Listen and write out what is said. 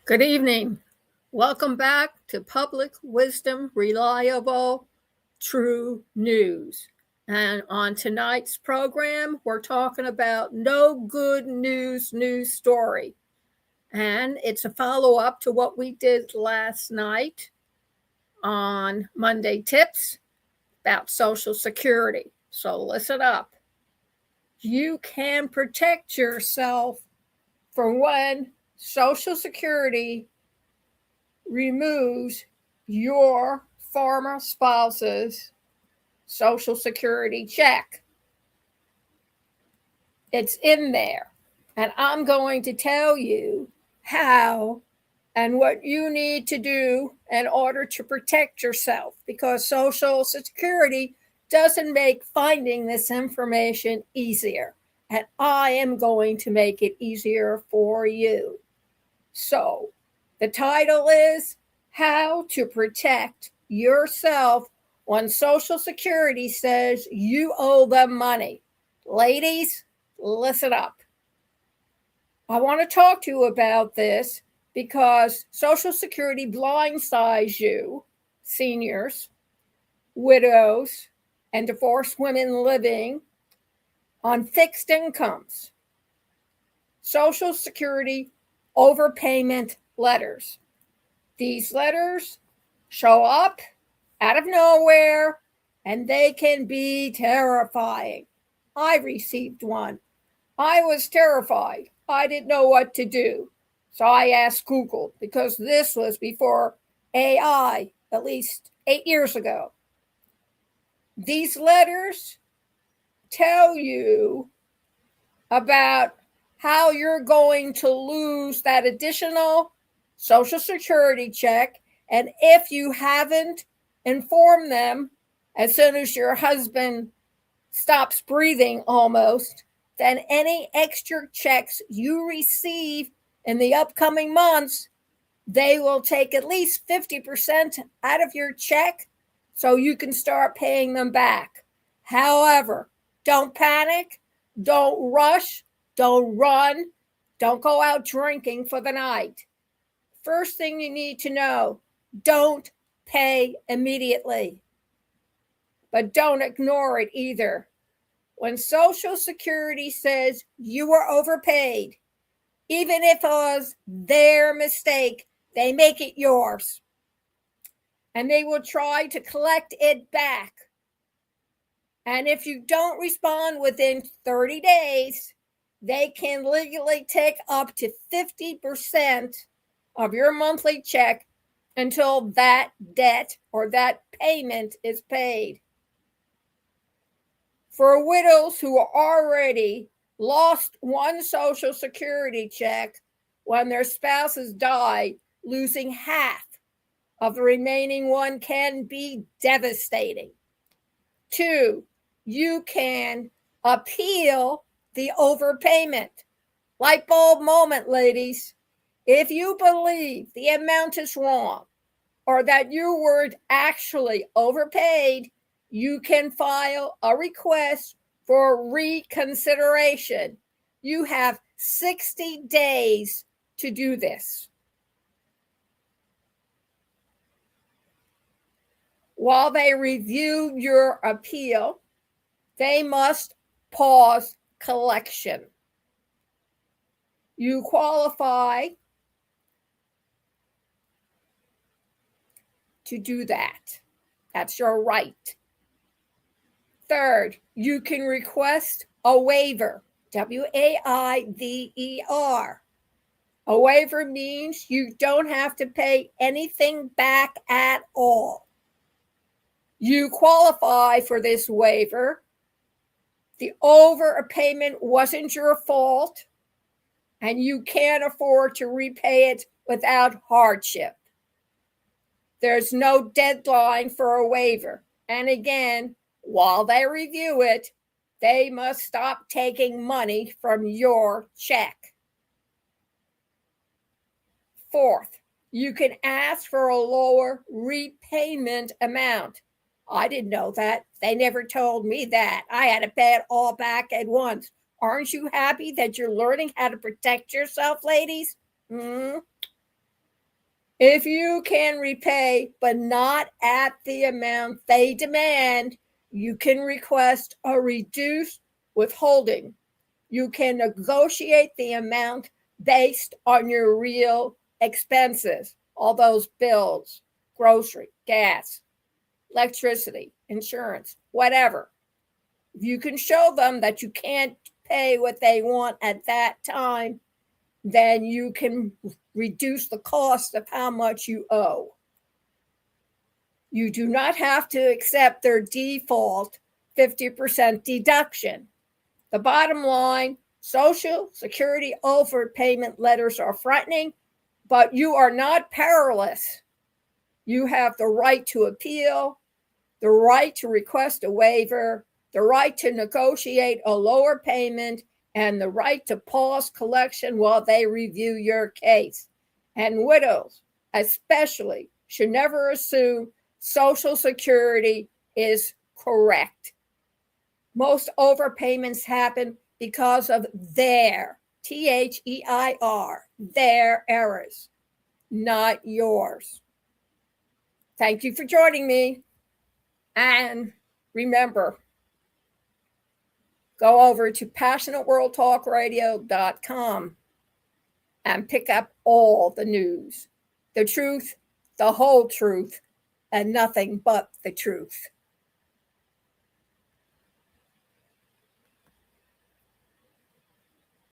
Good evening. Welcome back to Public Wisdom Reliable True News. And on tonight's program, we're talking about no good news story. And it's a follow up to what we did last night on Monday Tips about Social Security. So listen up. You can protect yourself from when Social Security removes your former spouse's Social Security check. It's in there. And I'm going to tell you how and what you need to do in order to protect yourself, because Social Security doesn't make finding this information easier. And I am going to make it easier for you. So, the title is How to Protect Yourself when Social Security says you owe them money. Ladies, listen up. I want to talk to you about this because Social Security blindsides you, seniors, widows, and divorced women living on fixed incomes. Social Security overpayment letters. These letters show up out of nowhere and they can be terrifying. I received one. I was terrified. I didn't know what to do. So I asked Google, because this was before AI, at least 8 years ago. These letters tell you about how you're going to lose that additional Social Security check. And if you haven't informed them as soon as your husband stops breathing almost, then any extra checks you receive in the upcoming months, they will take at least 50% out of your check so you can start paying them back. However, don't panic, don't rush, don't run, don't go out drinking for the night. First thing you need to know, don't pay immediately, but don't ignore it either. When Social Security says you were overpaid, even if it was their mistake, they make it yours. And they will try to collect it back. And if you don't respond within 30 days, they can legally take up to 50% of your monthly check until that debt or that payment is paid. For widows who already lost one Social Security check when their spouses died, losing half of the remaining one can be devastating. 2, you can appeal the overpayment. Light bulb moment, ladies. If you believe the amount is wrong or that you were actually overpaid, you can file a request for reconsideration. You have 60 days to do this. While they review your appeal, they must pause collection. You qualify to do that. That's your right. Third, you can request a waiver, waiver. A waiver means you don't have to pay anything back at all. You qualify for this waiver. The overpayment wasn't your fault, and you can't afford to repay it without hardship. There's no deadline for a waiver. And again, while they review it, they must stop taking money from your check. Fourth, you can ask for a lower repayment amount. I didn't know that. They never told me that. I had to pay it all back at once. Aren't you happy that you're learning how to protect yourself, ladies? If you can repay, but not at the amount they demand, you can request a reduced withholding. You can negotiate the amount based on your real expenses, all those bills, grocery, gas, electricity, insurance, whatever. If you can show them that you can't pay what they want at that time, then you can reduce the cost of how much you owe. You do not have to accept their default 50% deduction. The bottom line, Social Security overpayment letters are frightening, but you are not powerless. You have the right to appeal, the right to request a waiver, the right to negotiate a lower payment, and the right to pause collection while they review your case. And widows, especially, should never assume Social Security is correct. Most overpayments happen because of their, THEIR, their errors, not yours. Thank you for joining me. And remember, go over to passionateworldtalkradio.com and pick up all the news, the truth, the whole truth, and nothing but the truth.